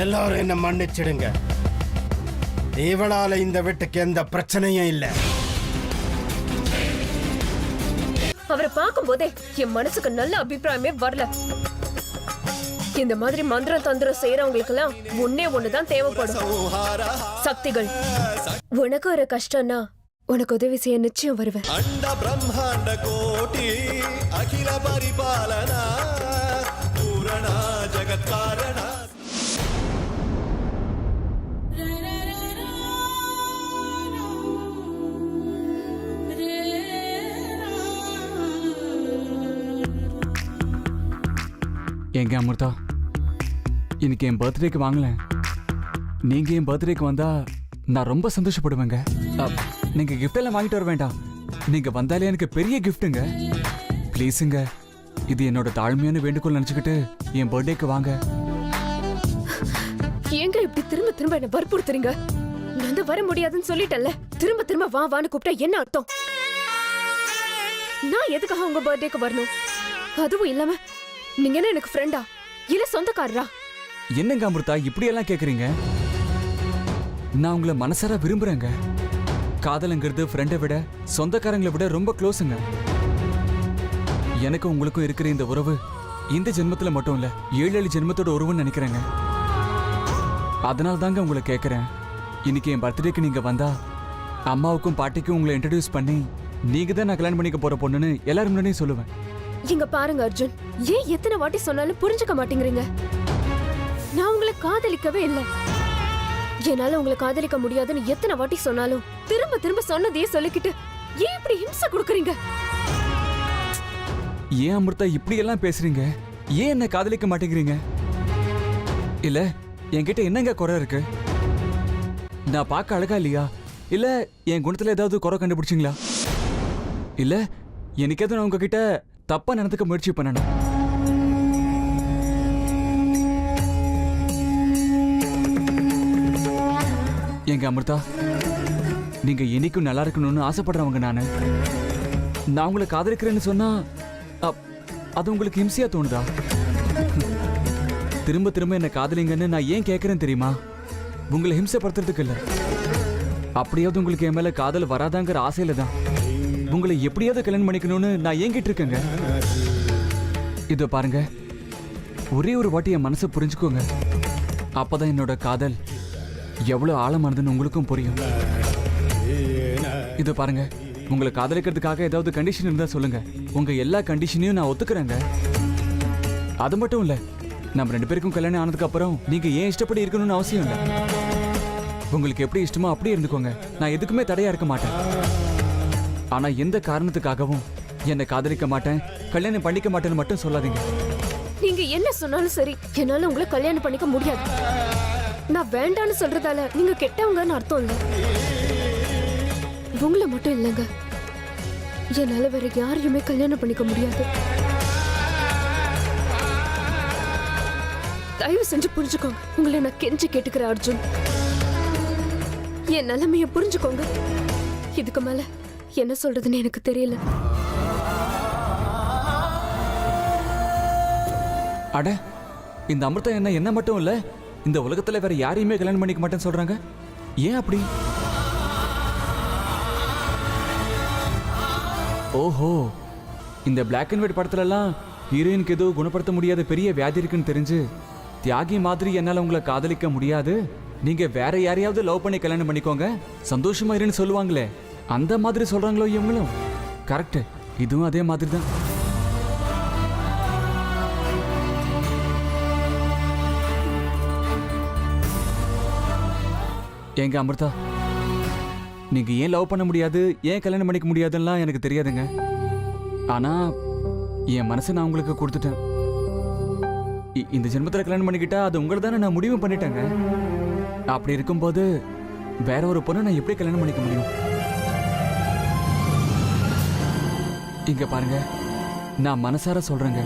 எல்லாரும் என்ன மன்னிச்சிடுங்க. இவளால இந்த வீட்டுக்கு எந்த பிரச்சனையும் இல்ல. அவரை பார்க்கும் போதே என் மனசுக்கு நல்ல அபிப்பிராயமே வரல. இந்த மாதிரி மந்திரம் தந்திரம் செய்யறவங்களுக்கு எல்லாம் ஒண்ணுதான் தேவைப்படும், சக்திகள். உனக்கு ஒரு கஷ்டம்னா உனக்கு உதவி செய்ய நிச்சயம் வருவேன். அண்ட பிரம்மாண்ட கோட்டி அகில பரிபாலனா பூரணா ஜகத்காரணா. எங்க அமிர்தா, இன்னைக்கு என் பர்த்டேக்கு வாங்கல. நீங்க என் பர்த்டேக்கு வந்தா நான் ரொம்ப சந்தோஷப்படுவேங்க. நீங்க கிஃப்ட் எல்லாம் வாங்கிட்டு வர வேண்டாம், நீங்க வந்தாலே எனக்கு பெரிய கிஃப்ட்டுங்க. ப்ளீஸுங்க, இது என்னோட தாழ்மையான வேண்டுகோள் நினைச்சுக்கிட்டு என் பர்த்டேக்கு வாங்க. ஏங்க இப்படி திரும்ப திரும்ப என்ன வற்புறுத்துறீங்க? நான் வர முடியாதுன்னு சொல்லிட்டேன்ல. திரும்ப திரும்ப வா வான்னு கூப்பிட்டா என்ன அர்த்தம்? நான் எதுக்காக உங்க பர்த்டேக்கு வரணும்? அதுவும் இல்லாம நீங்க என்ன எனக்கு ஃப்ரெண்டா இல்ல சொந்தக்காரரா? என்னங்க அமிர்தா இப்படி எல்லாம் கேக்குறீங்க? நான் உங்களை மனசார விரும்புறேங்க. காதலுங்கிறது ஃப்ரெண்டை விட சொந்தக்காரங்களை விட ரொம்ப க்ளோஸுங்க. எனக்கு உங்களுக்கும் இருக்கிற இந்த உறவு இந்த ஜென்மத்துல மட்டும் இல்ல, 7 ஜென்மத்தோட உறவுன்னு நினைக்கிறேங்க. அதனால தாங்க உங்களை கேட்கறேன். இன்னைக்கு என் பர்த்டேக்கு நீங்க வந்தா அம்மாவுக்கும் பாட்டிக்கும் உங்களை இன்ட்ரடியூஸ் பண்ணி நீங்க தான் நான் கல்யாணம் பண்ணிக்க போற பொண்ணுன்னு எல்லாரும் முன்னாடியும் சொல்லுவேன். இங்க பாருங்க அர்ஜுன், ஏன் எத்தனை வாட்டி சொன்னாலும் புரிஞ்சுக்க மாட்டேங்கிறீங்க? நான் உங்களை காதலிக்கவே இல்லை. என்னால உங்களை காதலிக்க முடியாதுன்னு எத்தனை வாட்டி சொன்னாலும் திரும்ப திரும்ப சொன்னதையே சொல்லிக்கிட்டு ஏன் இப்படி ஹிம்சை கொடுக்கறீங்க? ஏன் அமிர்தா இப்படி எல்லாம் பேசுறீங்க? ஏன் என்ன காதலிக்க மாட்டேங்கிறீங்க? இல்ல என்கிட்ட என்னங்க குறை இருக்கு? நான் பார்க்க அழகா இல்லையா? இல்ல என் குணத்துல ஏதாவது குறை கண்டுபிடிச்சிங்களா? இல்ல எனக்கு எதுவும் நான் உங்ககிட்ட தப்பா நடந்துக்க முயற்சி பண்ணணும்? எங்க அமிர்தா, நீங்க என்னைக்கும் நல்லா இருக்கணும்னு ஆசைப்படுறவங்க நானு. நான் உங்களை காதலிக்கிறேன்னு சொன்னா அது உங்களுக்கு ஹிம்சையா தோணுதா? திரும்ப திரும்ப என்ன காதலிங்கன்னு நான் ஏன் கேட்கறேன் தெரியுமா? உங்களை ஹிம்சைப்படுத்துறதுக்கு இல்ல. அப்படியாவது உங்களுக்கு என் மேல காதல் வராதாங்கிற ஆசையில தான் உங்களை எப்படியாவது கல்யாணம் பண்ணிக்கணும்னு நான் ஏங்கிட்டு இருக்கேங்க. இதோ பாருங்க, ஒரே ஒரு வாட்டி என் மனசை புரிஞ்சுக்கோங்க. அப்பதான் என்னோட காதல் எவ்வளவு ஆழமானதுன்னு உங்களுக்கும் புரியும். இதோ பாருங்க, உங்களை காதலிக்கிறதுக்காக ஏதாவது கண்டிஷன் இருந்தா சொல்லுங்க. உங்க எல்லா கண்டிஷனையும் நான் ஒத்துக்கிறேங்க. அது மட்டும் இல்ல, நம்ம 2 பேருக்கும் கல்யாணம் ஆனதுக்கு அப்புறம் நீங்க ஏன் இஷ்டப்படி இருக்கணும்னு அவசியம் இல்லை. உங்களுக்கு எப்படி இஷ்டமோ அப்படியே இருந்துக்கோங்க. நான் எதுக்குமே தடையா இருக்க மாட்டேன். ஆனா எந்த காரணத்துக்காகவும் என்னை காதலிக்க மாட்டேன், கல்யாணம் பண்ணிக்க மாட்டேன்னு மட்டும் சொல்லாதீங்க. நீங்க என்ன சொன்னாலும் சரி, என்னால உங்களை கல்யாணம் பண்ணிக்க முடியாது. நான் வேண்டான்னு சொல்றதால நீங்க கெட்டவங்கன்னு அர்த்தம் இல்ல. உங்களை மட்டும் இல்லைங்க, என்னால வேற யாரையுமே கல்யாணம் பண்ணிக்க முடியாது. தயவு செஞ்சு புரிஞ்சுக்கோங்க. உங்களை நான் கெஞ்சி கேட்டுக்கிறேன் அர்ஜுன். என் நிலைமைய புரிஞ்சுக்கோங்க. இதுக்கு மேல என்ன சொல்றதுன்னு எனக்கு தெரியல. அட, இந்த அமிர்தா என்ன மட்டும் இல்ல, இந்த உலகத்துல வேற யாரையுமே கல்யாணம் பண்ணிக்க மாட்டேன்னு சொல்றாங்க. ஏன் அப்படி? ஓஹோ, இந்த பிளாக் அண்ட் ஒயிட் படத்துல எல்லாம் ஹீரோயினுக்கு ஏதோ குணப்படுத்த முடியாத பெரிய வியாதி இருக்குன்னு தெரிஞ்சு தியாகி மாதிரி என்னால உங்களை காதலிக்க முடியாது, நீங்க வேற யாரையாவது லவ் பண்ணி கல்யாணம் பண்ணிக்கோங்க, சந்தோஷமா இருன்னு சொல்லுவாங்களே, அந்த மாதிரி சொல்றாங்களோ இவங்களும்? கரெக்ட், இதுவும் அதே மாதிரி தான். ஏங்க அமிர்தா, நீங்க ஏன் லவ் பண்ண முடியாது, ஏன் கல்யாணம் பண்ணிக்க முடியாதுன்னா எனக்கு தெரியாதுங்க. ஆனா என் மனசை நான் உங்களுக்கு கொடுத்துட்டேன். இந்த ஜென்மத்தில் கல்யாணம் பண்ணிக்கிட்டா அது உங்களை தானே நான் முடிவு பண்ணிட்டேங்க. அப்படி இருக்கும்போது வேற ஒரு பொண்ணை நான் எப்படி கல்யாணம் பண்ணிக்க முடியும்? இங்க பாருங்க, நான் மனசார சொல்றேங்க,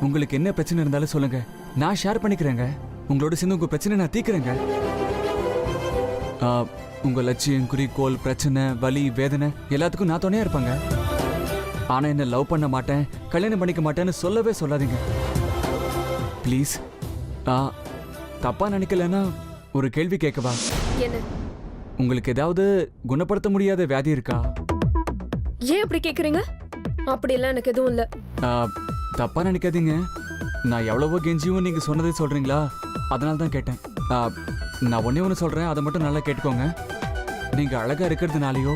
உங்களுக்கு என்ன பிரச்சனை இருந்தாலும் சொல்லுங்க, நான் ஷேர் பண்ணிக்கிறேங்க. உங்களோட சேர்ந்து உங்க பிரச்சனை நான் தீர்க்கிறேங்க. உங்க லட்சியம், குறிக்கோள், பிரச்சனை, வலி, வேதனை எல்லாத்துக்கும் நான் துணையா இருப்பாங்க. ஆனா என்ன லவ் பண்ண மாட்டேன், கல்யாணம் பண்ணிக்க மாட்டேன்னு சொல்லவே சொல்லாதீங்க ப்ளீஸ். தப்பா நினைக்கலன்னா ஒரு கேள்வி கேட்கவா? என்ன? உங்களுக்கு ஏதாவது குணப்படுத்த முடியாத வியாதி இருக்கா? ஏன் அப்படி கேக்குறீங்க? அப்படியெல்லாம் எனக்கு எதுவும் இல்ல. ஆ, தப்பா நினைக்காதீங்க. நான் எவ்வளவோ கெஞ்சியும் நீங்க சொன்னதே சொல்றீங்களா, அதனால தான் கேட்டேன். நான் ஒன்னே ஒன்று சொல்றேன், அதை மட்டும் நல்லா கேட்டுக்கோங்க. நீங்க அழகா இருக்கிறதுனாலயோ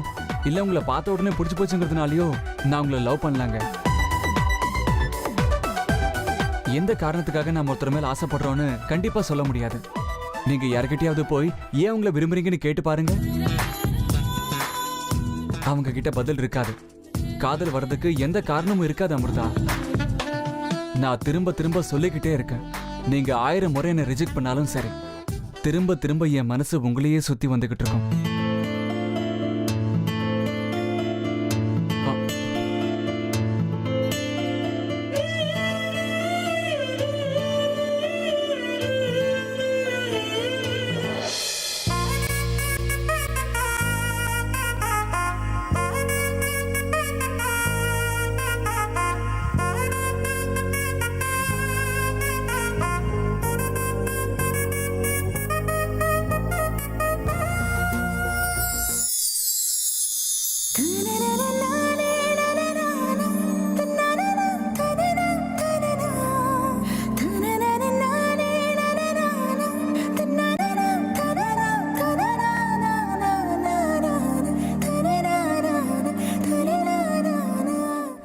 இல்ல உங்களை பார்த்த உடனே பிடிச்சி போச்சுங்கிறதுனாலயோ நான் உங்களை லவ் பண்ணலாங்க. எந்த காரணத்துக்காக நான் ஒருத்தர் மேல ஆசைப்படுறோன்னு கண்டிப்பா சொல்ல முடியாது. நீங்க யார்கிட்டயாவது போய் ஏன் உங்களை விரும்புறீங்கன்னு கேட்டு பாருங்க. அவங்க கிட்ட பதில் இருக்காது. காதல் வர்றதுக்கு எந்த காரணமும் இருக்காது அமிர்தா. நான் திரும்ப திரும்ப சொல்லிக்கிட்டே இருக்கேன். நீங்க 1000 முறை என்னை ரிஜெக்ட் பண்ணாலும் சரி, திரும்ப திரும்ப என் மனசு உங்களையே சுத்தி வந்துகிட்டு இருக்கும்.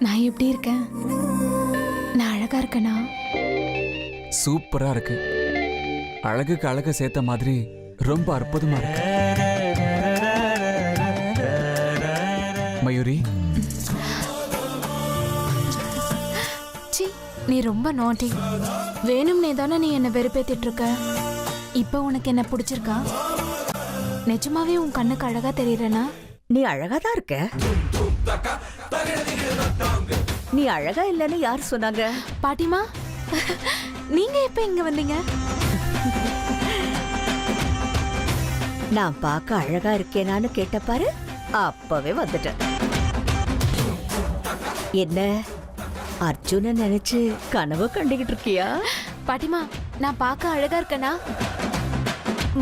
நான் எப்படி இருக்கேன்? நான் அழகா இருக்கேனா? சூப்பரா இருக்கு. அழகுக்கு அழக சேர்த்த மாதிரி ரொம்ப அற்புதமா இருக்கு. மயூரி, சி, நீ ரொம்ப நாட்டி. வேணும்னே தானே நீ என்ன வெறுப்பேத்திட்டு இருக்க. இப்போ உனக்கு என்ன பிடிச்சிருக்கா? நிஜமாவே உன் கண்ணுக்கு அழகா தெரியறனா? நீ அழகா தான் இருக்க. நீ அழகா இல்லன்னு யார் சொன்னாங்க? பாட்டிமா, நீங்க எப்ப இங்க வந்தீங்க? நான் பார்க்க அழகா இருக்கேனான்னு கேட்ட பாரு, அப்பவே வந்துட்டேன். என்ன அர்ஜுன நினைச்சு கனவு கண்டுகிட்டு இருக்கியா? பாட்டிமா, நான் பார்க்க அழகா இருக்கேனா?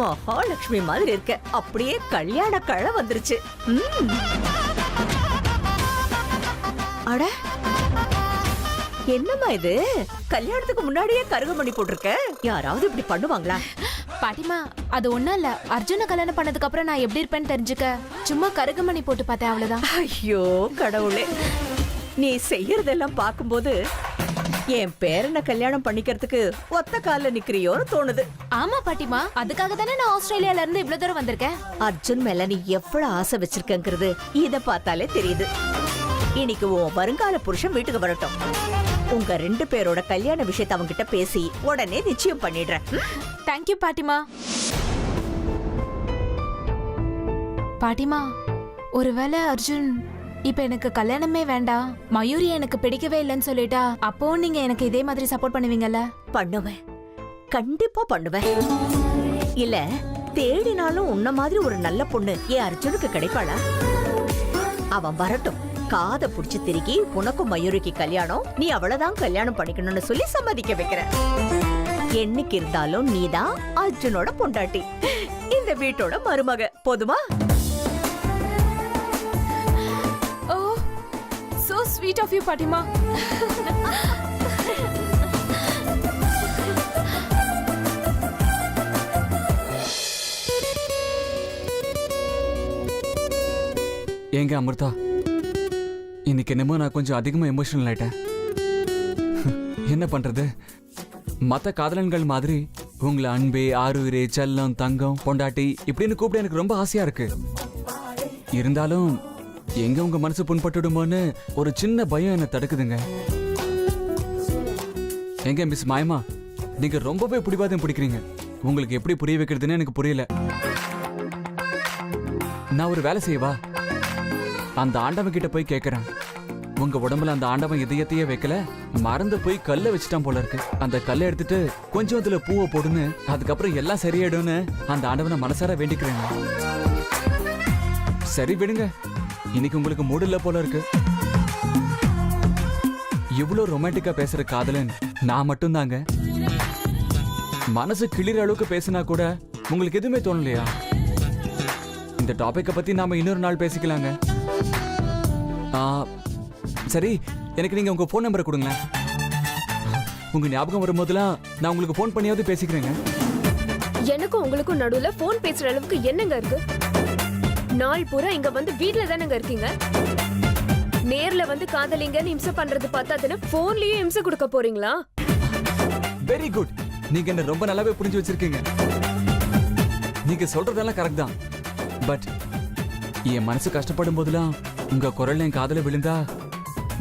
மகாலட்சுமி மாதிரி இருக்க. அப்படியே கல்யாண கழ வந்துருச்சு. அட, என்னம்மா இது? கல்யாணத்துக்கு முன்னாடியே கருகமணி போட்டிருக்க. யாராவது இப்படி பண்ணுவாங்களா? பாட்டிமா, அது ஒண்ணும் இல்ல. அர்ஜுன கல்யாணம் பண்ணதுக்கு அப்புறம் நான் எப்படி இருப்பேன்னு தெரிஞ்சுக்க சும்மா கருகமணி போட்டு பார்த்தேன், அவ்வளவுதான். ஐயோ கடவுளே, நீ செய்யறதெல்லாம் பார்க்கும்போது என் பேரனை கல்யாணம் பண்ணிக்கிறதுக்கு ஒத்த கால்ல நிக்கிறியோன்னு தோணுது. ஆமா பாட்டிமா, அதுக்காக தானே நான் ஆஸ்திரேலியால இருந்து இவ்வளவு தூரம் வந்திருக்கேன். அர்ஜுன் மேல நீ எவ்வளவு ஆசை வச்சிருக்கங்கிறது இத பார்த்தாலே தெரியுது. இன்னைக்கு உன் வருங்கால புருஷன் வீட்டுக்கு வரட்டும். உங்க 2 பேரோட கல்யாண விஷயத்தை அவங்க கிட்ட பேசி உடனே நிச்சயம் பண்ணிடுறேன். தேங்க்யூ பாட்டிமா. பாட்டிமா, ஒருவேளை அர்ஜுன் இப்ப எனக்கு கல்யாணமே வேண்டாம், மயூரி எனக்கு பிடிக்கவே இல்லைன்னு சொல்லிட்டா, அப்போ நீங்க எனக்கு இதே மாதிரி சப்போர்ட் பண்ணுவீங்கல்ல? பண்ணுவேன், கண்டிப்பா பண்ணுவேன். இல்ல தேடினாலும் உன்ன மாதிரி ஒரு நல்ல பொண்ணு ஏன் அர்ஜுனுக்கு கிடைப்பாளா? அவன் வரட்டும், காதை புடிச்சு திருக்கி உனக்கும் மயூரிக்கு கல்யாணம், நீ அவளதான் கல்யாணம் பண்ணிக்கணும்னு சொல்லி சம்மதிக்க வைக்கிற. என்னைக்கு இருந்தாலும் நீதான் அர்ஜுனோட பொண்டாட்டி, இந்த வீட்டோட மருமக. போதுமா? ஓ, சோ ஸ்வீட் ஆஃப் யூ பாட்டிமா. ஏங்க அமிர்தா, இன்னைக்கு என்னமோ நான் கொஞ்சம் அதிகமா எமோஷனல் ஆயிட்டேன். என்ன பண்றது? மத்த காதலன்கள் மாதிரி உங்களை அன்பே, ஆறுயிரே, செல்லம், தங்கம், பொண்டாட்டி இப்படின்னு கூப்பிட எனக்கு ரொம்ப ஆசையா இருக்கு. இருந்தாலும் எங்க உங்க மனசு புண்பட்டுடுமோன்னு ஒரு சின்ன பயம் என்ன தடுக்குதுங்க. எங்க மிஸ் மாயமா, நீங்க ரொம்பவே பிடிவாதம் பிடிக்கிறீங்க. உங்களுக்கு எப்படி புரிய வைக்கிறதுன்னு எனக்கு புரியல. நான் ஒரு வேலை செய்யவா? அந்த ஆண்டவன் கிட்ட போய் கேட்கிறேன். உங்க உடம்புல அந்த ஆண்டவன் இதயத்தையே வைக்கல, மறந்து போய் கல்ல வச்சுட்டான் போல இருக்கு. அந்த கல்லை எடுத்துட்டு கொஞ்சம் அதுல பூவை போடுன்னு, அதுக்கப்புறம் எல்லாம் சரியாயிடும்னு அந்த ஆண்டவனை மனசார வேண்டிக்கிறேன். சரி விடுங்க, இன்னைக்கு உங்களுக்கு மூடு இல்ல போல இருக்கு. இவ்வளவு ரொமான்டிக்கா பேசுற காதலன் நான் மட்டும் தாங்க. மனசு கிளிற அளவுக்கு பேசினா கூட உங்களுக்கு எதுவுமே தோணலையா? இந்த டாபிக்கை பத்தி நாம இன்னொரு நாள் பேசிக்கலாங்க. சரி, எனக்கு நீங்க உங்க ஃபோன் நம்பரை கொடுங்களேன். உங்க ஞாபகம் வரும்போதெல்லாம் நான் உங்களுக்கு ஃபோன் பண்ணியாவது பேசிக்கிறேங்க. எனக்கும் உங்களுக்கும் நடுவுல போன் பேசுற அளவுக்கு என்னங்க இருக்கு? நாள் பூரா இங்க வந்து வீட்ல தானங்க இருக்கீங்க. நேர்ல வந்து காதலிங்கன்னு இம்சை பண்றது பார்த்தாதுன்னு போன்லயும் இம்சை கொடுக்க போறீங்களா? Very good. நீங்க என்ன ரொம்ப நல்லாவே புரிஞ்சு வச்சிருக்கீங்க. நீங்க சொல்றதெல்லாம் கரெக்ட் தான். பட் என் மனசு கஷ்டப்படும் போதெல்லாம் உங்க குரல் என் காதுல விழுந்தா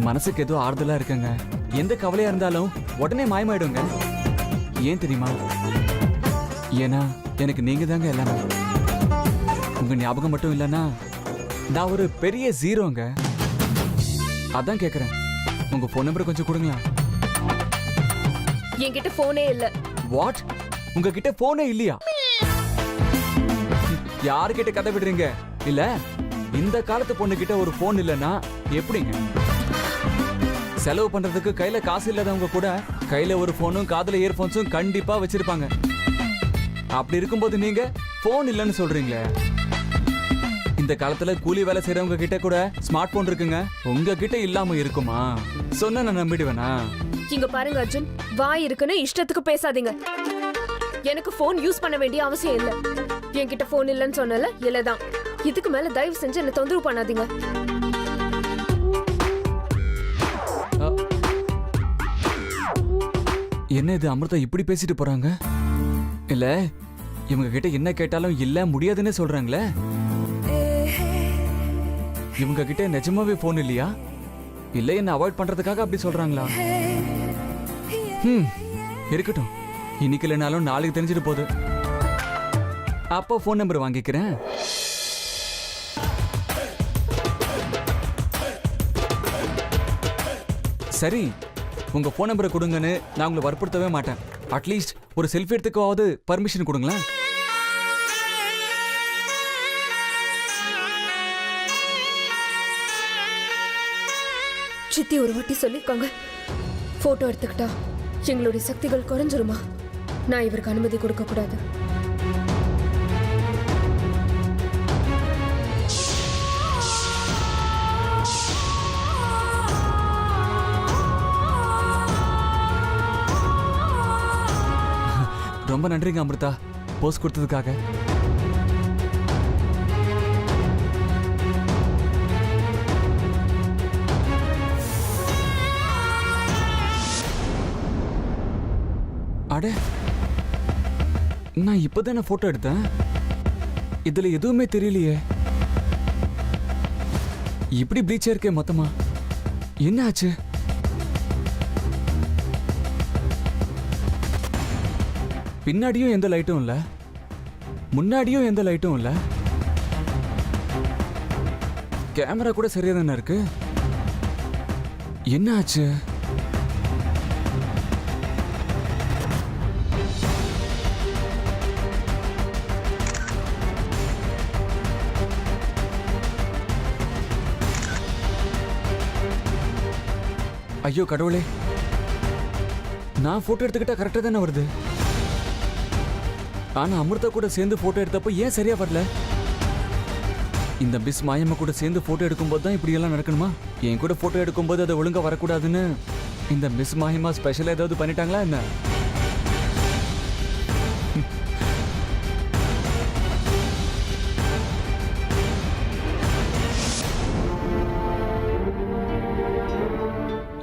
மனசுக்கு ஏதோ ஆறுதலா இருக்குங்க. எந்த கவலையா இருந்தாலும் உடனே மாயமாயிடுங்க. ஏன் தெரியுமா? ஏன்னா எனக்கு நீங்க தாங்க எல்லாமே. உங்க ஞாபகம் மட்டும் இல்லைன்னா நான் ஒரு பெரிய ஜீரோங்க. அதான் கேக்குறேன், உங்க போன் நம்பர் கொஞ்சம் கொடுங்களா? என்கிட்ட போனே இல்ல. வாட்? உங்ககிட்ட போனே இல்லையா? யாருக்கிட்ட கதை விடுறீங்க? இல்ல இந்த காலத்து பொண்ணு கிட்ட ஒரு போன் இல்லைன்னா எப்படிங்க? செலவு பண்றதுக்கு கையில காசு இல்லாதவங்க கூட கையில ஒரு போனும் காதுல இயர்போன்ஸும் கண்டிப்பா வச்சிருப்பாங்க. அப்படி இருக்கும்போது நீங்க போன் இல்லைன்னு சொல்றீங்களே. இந்த காலத்துல கூலி வேலை செய்யறவங்க கிட்ட கூட ஸ்மார்ட் போன் இருக்குங்க. உங்க கிட்ட இல்லாம இருக்குமா? சொன்னா நான் நம்பிடுவேனா? இங்க பாருங்க அர்ஜுன், வாய் இருக்குன்னு இஷ்டத்துக்கு பேசாதீங்க. எனக்கு போன் யூஸ் பண்ண வேண்டிய அவசியம் இல்ல. என்கிட்ட போன் இல்லைன்னு சொன்னல, இல்லதான். இதுக்கு மேல தயவு செஞ்சு என்ன தொந்தரவு பண்ணாதீங்க. என்ன இது அமிர்தா இப்படி பேசிட்டு போறாங்க? இல்ல இவங்க கிட்ட என்ன கேட்டாலும் இல்ல முடியாதுன்னு சொல்றாங்களே. இவங்க கிட்ட நிஜமாவே போன் இல்லையா? இல்ல என்ன அவாய்ட் பண்றதுக்காக அப்படி சொல்றாங்களா? இருக்கட்டும், இன்னைக்கு இல்லைனாலும் நாளைக்கு தெரிஞ்சிட்டு போகுது. அப்போ போன் நம்பர் வாங்கிக்கிறேன். சரி, உங்க போன் நம்பரை கொடுங்கன்னு நான் உங்களை வற்புறுத்தவே மாட்டேன். அட்லீஸ்ட் ஒரு செல்ஃபி எடுத்துக்காவது பர்மிஷன் கொடுங்களேன். சித்தி ஒரு வாட்டி சொல்லிக்கோங்க, போட்டோ எடுத்துக்கிட்டா எங்களுடைய சக்திகள் குறைஞ்சிருமா? நான் இவருக்கு அனுமதி கொடுக்க கூடாது. ரொம்ப நன்றிங்க அமிர்தா, போஸ்ட் கொடுத்ததுக்காக. அட, நான் இப்பதானே போட்டோ எடுத்தேன். இதுல எதுவுமே தெரியலையே. இப்படி ப்ளீச்சா இருக்கே மொத்தமா. என்ன ஆச்சு? பின்னாடியும் எந்த லைட்டும் இல்ல, முன்னாடியும் எந்த லைட்டும் இல்ல. கேமரா கூட சரியா தானே இருக்கு. என்ன ஆச்சு? ஐயோ கடவுளே, நான் போட்டோ எடுத்துக்கிட்டா கரெக்டா தானே வருது. ஆனா அமிர்தா கூட சேர்ந்து போட்டோ எடுத்தப்போ ஏன் சரியா வரல? இந்த மிஸ் மாயம்மா கூட சேர்ந்து போட்டோ எடுக்கும்போது தான் இப்படி எல்லாம் நடக்கணுமா? என் கூட போட்டோ எடுக்கும்போது அதை ஒழுங்கா வரக்கூடாதுன்னு இந்த மிஸ் மாயம்மா ஸ்பெஷலா ஏதாவது பண்ணிட்டாங்களா என்ன?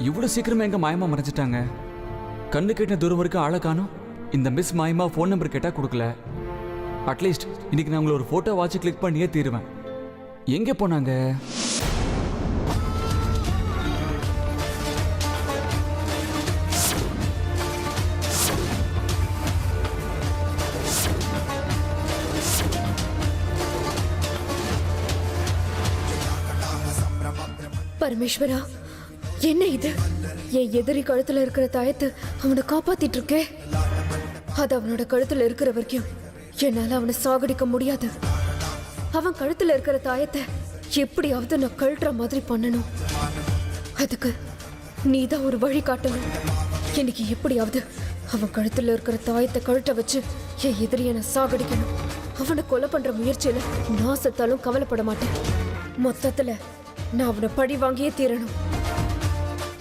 இவ்வளவு சீக்கிரமா எங்க மாயமா மறைஞ்சிட்டாங்க? கண்ணு கேட்ட தூரம் வரைக்கும் ஆளை காணோம். இந்த மிஸ் மாயமா ஃபோன் நம்பர் கேட்டா கொடுக்கல. அட்லீஸ்ட் இன்னைக்கு நான் உங்களை ஒரு போட்டோ வாட்ச் கிளிக் பண்ணியே தீருவேன். எங்க போனாங்க? பரமேஸ்வரா, என்ன இது? என் எதிரி கழுத்துல இருக்கிற தாயத்தை அவனை காப்பாத்திட்டு இருக்கே. அது அவனோட கழுத்துல இருக்கிற வரைக்கும் என்னால அவனை சாகடிக்க முடியாது. அவன் கழுத்துல இருக்கிற தாயத்தை எப்படியாவது நான் கழட்டுற மாதிரி பண்ணணும். அதுக்கு நீதான் ஒரு வழி காட்டணும். இன்னைக்கு எப்படியாவது அவன் கழுத்துல இருக்கிற தாயத்தை கழுட்ட வச்சு என் எதிரியை நான் சாகடிக்கணும். அவனை கொலை பண்ற முயற்சியில நான் செத்தாலும் கவலைப்பட மாட்டேன். மொத்தத்துல நான் அவனை பழி வாங்கியே தீரணும்.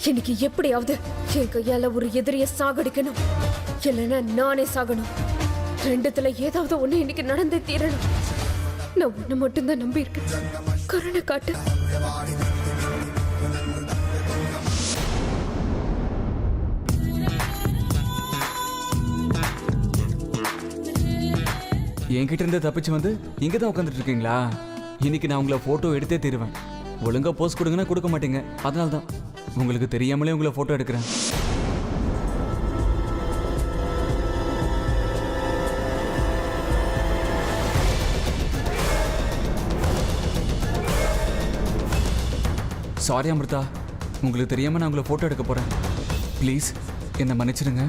இன்னைக்கு எப்படியாவது என் கையால ஒரு எதிரியை சாகடிக்கணும், இல்லைன்னா நானே சாகணும். ரெண்டுத்துல ஏதாவது ஒண்ணு இன்னைக்கு நடந்தே தீரணும். நான் உன்னை மட்டும்தான் நம்பி இருக்கேன். கருணை காட்டு. என்கிட்ட இருந்து தப்பிச்சு வந்து இங்க தான் உட்காந்துட்டு இருக்கீங்களா? இன்னைக்கு நான் உங்களை போட்டோ எடுத்தே தருவேன். ஒழுங்கா போஸ்ட் கொடுங்கன்னா கொடுக்க மாட்டீங்க. அதனால தான் உங்களுக்கு தெரியாமலே உங்களை போட்டோ எடுக்கிறேன். சாரி அமிர்தா, உங்களுக்கு தெரியாம நான் உங்களை போட்டோ எடுக்க போறேன். ப்ளீஸ் என்னை மன்னிச்சிடுங்க.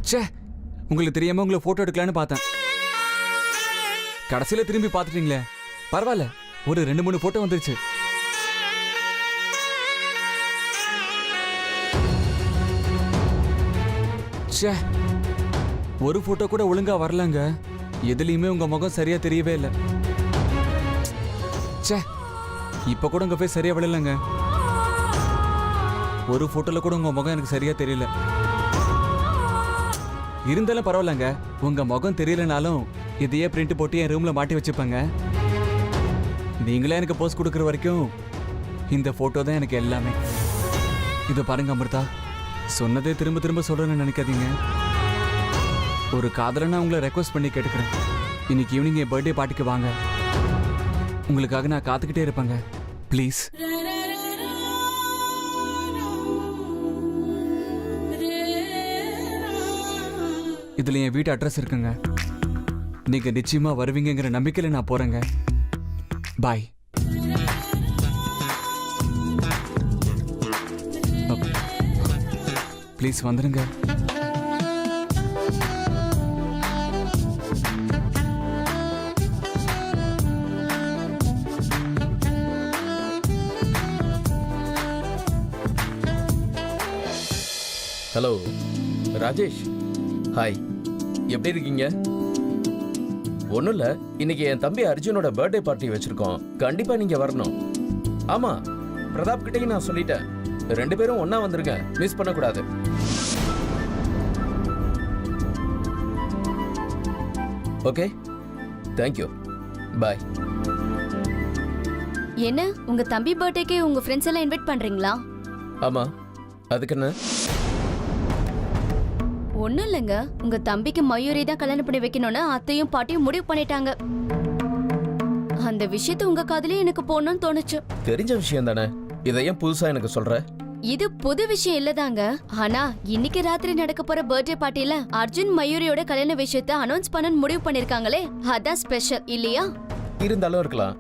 ச்சே, உங்களுக்கு தெரியாம உங்களை போட்டோ எடுக்கலான்னு பார்த்தேன். கடைசியில திரும்பி பார்த்துட்டீங்களே, பரவாயில்ல. ஒரு 2-3 போட்டோ வந்துருச்சு. ச்சே, ஒரு போட்டோ கூட ஒழுங்கா வரலங்க. எதுலயுமே உங்க முகம் சரியா தெரியவே இல்லை. ச்சே, இப்ப கூட உங்க பேர் சரியா விடலங்க. ஒரு போட்டோல கூட உங்க முகம் எனக்கு சரியா தெரியல. இருந்தாலும் பரவாயில்லங்க, உங்க முகம் தெரியலனாலும் இதையே பிரிண்ட் போட்டு என் ரூம்ல மாட்டி வச்சுப்பேங்க. நீங்களே எனக்கு போஸ்ட் கொடுக்குற வரைக்கும் இந்த போட்டோ தான் எனக்கு எல்லாமே. இது பாருங்க அமிர்தா, சொன்னதே திரும்ப திரும்ப சொல்றேன்னு நினைக்காதீங்க. ஒரு காதலனா உங்களை ரெக்வஸ்ட் பண்ணி கேட்டுக்கிறேன். இன்னைக்கு ஈவினிங் என் பர்த்டே பார்ட்டிக்கு வாங்க. உங்களுக்காக நான் காத்துக்கிட்டே இருப்பேங்க. ப்ளீஸ். இதுல என் வீட்டு அட்ரஸ் இருக்குங்க. நீங்க நிச்சயமா வருவீங்கிற நம்பிக்கையில நான் போறேங்க. பாய். ப்ளீஸ் வந்துருங்க. ஹலோ ராஜேஷ், ஹாய், எப்படி இருக்கீங்க? ஒன்றும் இல்லை, இன்னைக்கு என் தம்பி அர்ஜுனோட பர்த்டே பார்ட்டி வச்சிருக்கோம். கண்டிப்பா நீங்க வரணும். ஆமா, பிரதாப் கிட்டையும் நான் சொல்லிட்டேன். 2 பேரும் ஒண்ணா வந்துருங்க, மிஸ் பண்ணக்கூடாது. ஓகே, தேங்க்யூ, பாய். என்ன உங்க தம்பி பர்த்டேக்கு உங்க ஃப்ரெண்ட்ஸ் எல்லாம் இன்வைட் பண்றீங்களா? ஆமா, அதுக்கு என்ன? ஒண்ணும் இல்லைங்க, உங்க தம்பிக்கு மயூரி தான் கல்யாணம் பண்ணி வைக்கணும்னு அத்தையும் பாட்டியும் முடிவு பண்ணிட்டாங்க. அந்த விஷயத்தை உங்க காதுலயே எனக்கு போடணும்னு தோணுச்சு. தெரிஞ்ச விஷயம் தானே, இதை ஏன் புதுசா எனக்கு சொல்ற? இது புது விஷயம் இல்லதாங்க. ஆனா இன்னைக்கு ராத்திரி நடக்க போற பர்த்டே பார்ட்டில அர்ஜுன் மயூரியோட கல்யாண விஷயத்தை அனௌன்ஸ் பண்ண முடிவு பண்ணிருக்காங்களே, அதான் ஸ்பெஷல் இல்லையா? இருந்தாலும் இருக்கலாம்,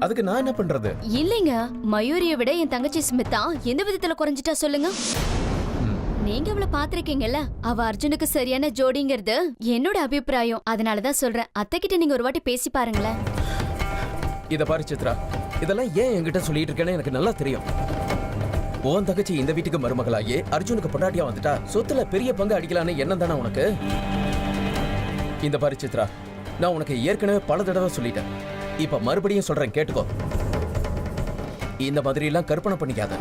அதுக்கு நான் என்ன பண்றது? இல்லைங்க, மயூரியை விட என் தங்கச்சி ஸ்மிதா எந்த விதத்துல குறைஞ்சிட்டா சொல்லுங்க? நீங்க அவளை பாத்திருக்கீங்கல்ல, அவ அர்ஜுனுக்கு சரியான ஜோடிங்கிறது என்னோட அபிப்பிராயம். அதனாலதான் சொல்றேன், அத்தை கிட்ட நீங்க ஒரு வாட்டி பேசி பாருங்களேன். இத பாரு சித்ரா, இதெல்லாம் ஏன் என்கிட்ட சொல்லிட்டு இருக்கேன்னு எனக்கு நல்லா தெரியும். உன் தங்கச்சி இந்த வீட்டுக்கு மருமகளாயே அர்ஜுனுக்கு பொண்டாட்டியா வந்துட்டா சொத்துல பெரிய பங்கு அடிக்கலான்னு எண்ணம் தானே உனக்கு? இந்த பாரு சித்ரா, நான் உனக்கு ஏற்கனவே பல தடவை சொல்லிட்டேன். இப்ப மறுபடியும் சொல்றேன், கேட்டுக்கோ. இந்த மாதிரி எல்லாம் கற்பனை பண்ணிக்காத.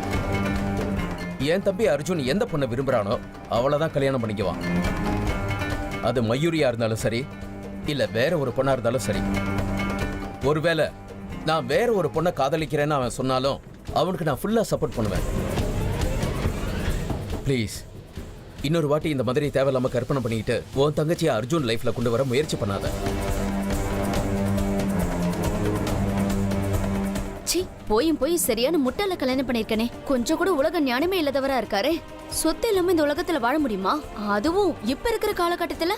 என் தம்பி அர்ஜுன் எந்த பொண்ணை விரும்புறானோ அவளைதான் கல்யாணம் பண்ணிக்குவான். அது மயூரியா இருந்தாலும் சரி, இல்ல வேற ஒரு பொண்ணா இருந்தாலும் சரி. ஒருவேளை நான் வேற ஒரு பொண்ணை காதலிக்கிறேன்னு அவன் சொன்னாலும் அவனுக்கு நான் ஃபுல்லா சப்போர்ட் பண்ணுவேன். ப்ளீஸ், இன்னொரு வாட்டி இந்த மாதிரி தேவையில்லாம கற்பனை பண்ணிக்கிட்டு உன் தங்கச்சியை அர்ஜுன் லைஃப்ல கொண்டு வர முயற்சி பண்ணாத. போய் சரியான முட்டாள கல்யாணம் பண்ணிருக்கனே. கொஞ்சம் கூட உலக ஞானமே இல்லாதவரா இருக்காரே. சொத்து இல்லாம இந்த உலகத்துல வாழ முடியுமா? அதுவும் இப்ப இருக்கிற காலகட்டத்துல?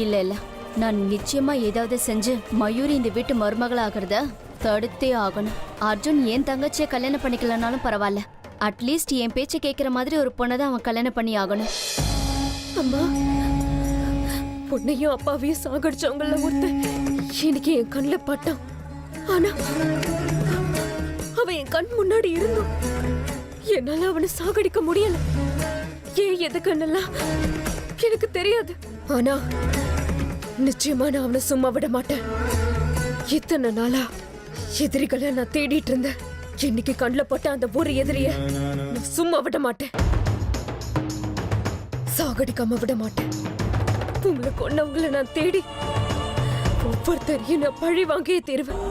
இல்ல, நான் நிச்சயமா ஏதாவது செஞ்சு மயூரி இந்த வீட்டு மருமகள் ஆகிறத தடுத்தே ஆகணும். அர்ஜுன் என் தங்கச்சியை கல்யாணம் பண்ணிக்கலனாலும் பரவாயில்ல, அட்லீஸ்ட் என் பேச்சை கேட்குற மாதிரி ஒரு பொண்ணை தான் அவன் கல்யாணம் பண்ணி ஆகணும். அம்மா, பொண்ணையும் அப்பாவையும் சாகடிச்சவங்கள ஒருத்தன் இன்னைக்கு என் கண்ணுல பட்டான். ஆனா அவன் என் கண் முன்னாடி இருந்தும் என்னால அவனை சாகடிக்க முடியல. ஏன் எதுக்குன்னெல்லாம் எனக்கு தெரியாது. ஆனா நிச்சயமா நான் அவனை சும்மா விட மாட்டேன். இத்தனை நாளா எதிரிகளை நான் தேடிட்டு இருந்தேன். இன்னைக்கு கண்ணுல பட்ட அந்த ஒரு எதிரிய நான் சும்மா விட மாட்டேன், சாகடிக்காம விட மாட்டேன். உங்களை கொன்னவங்களை நான் தேடி ஒவ்வொருத்தரையும் நான் பழி வாங்கியே தீருவேன்.